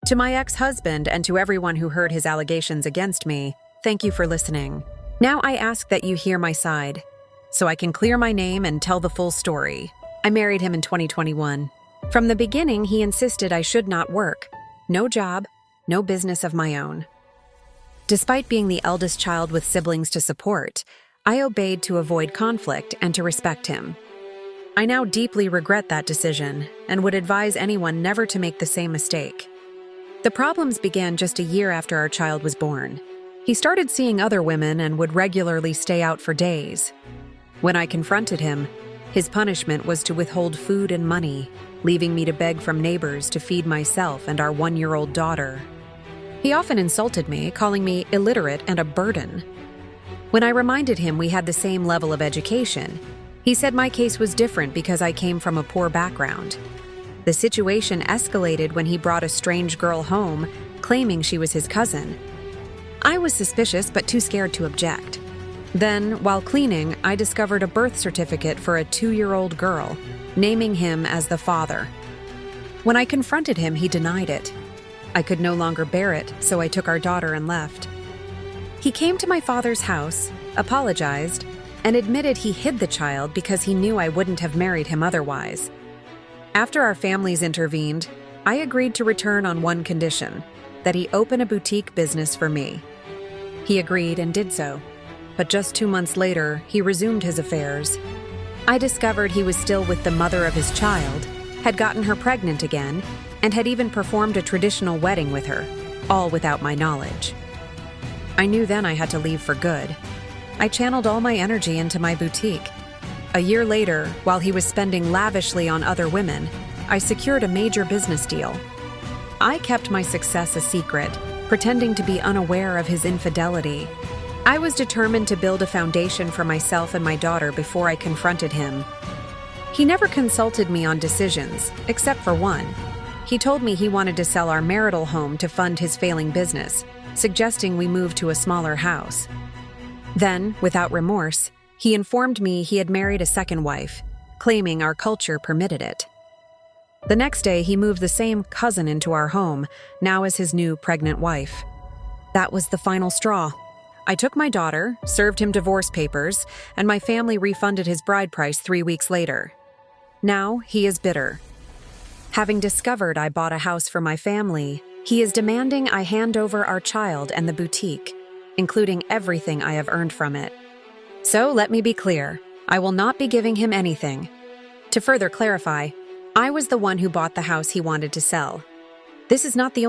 To my ex-husband and to everyone who heard his allegations against me, thank you for listening. Now I ask that you hear my side, so I can clear my name and tell the full story. I married him in 2021. From the beginning, he insisted I should not work. No job, no business of my own. Despite being the eldest child with siblings to support, I obeyed to avoid conflict and to respect him. I now deeply regret that decision and would advise anyone never to make the same mistake. The problems began just a year after our child was born. He started seeing other women and would regularly stay out for days. When I confronted him, his punishment was to withhold food and money, leaving me to beg from neighbors to feed myself and our 1-year-old daughter. He often insulted me, calling me illiterate and a burden. When I reminded him we had the same level of education, he said my case was different because I came from a poor background. The situation escalated when he brought a strange girl home, claiming she was his cousin. I was suspicious but too scared to object. Then, while cleaning, I discovered a birth certificate for a 2-year-old girl, naming him as the father. When I confronted him, he denied it. I could no longer bear it, so I took our daughter and left. He came to my father's house, apologized, and admitted he hid the child because he knew I wouldn't have married him otherwise. After our families intervened, I agreed to return on one condition, that he open a boutique business for me. He agreed and did so, but just 2 months later, he resumed his affairs. I discovered he was still with the mother of his child, had gotten her pregnant again, and had even performed a traditional wedding with her, all without my knowledge. I knew then I had to leave for good. I channeled all my energy into my boutique. A year later, while he was spending lavishly on other women, I secured a major business deal. I kept my success a secret, pretending to be unaware of his infidelity. I was determined to build a foundation for myself and my daughter before I confronted him. He never consulted me on decisions, except for one. He told me he wanted to sell our marital home to fund his failing business, suggesting we move to a smaller house. Then, without remorse, he informed me he had married a second wife, claiming our culture permitted it. The next day, he moved the same cousin into our home, now as his new pregnant wife. That was the final straw. I took my daughter, served him divorce papers, and my family refunded his bride price 3 weeks later. Now, he is bitter. Having discovered I bought a house for my family, he is demanding I hand over our child and the boutique, including everything I have earned from it. So let me be clear, I will not be giving him anything. To further clarify, I was the one who bought the house he wanted to sell. This is not the only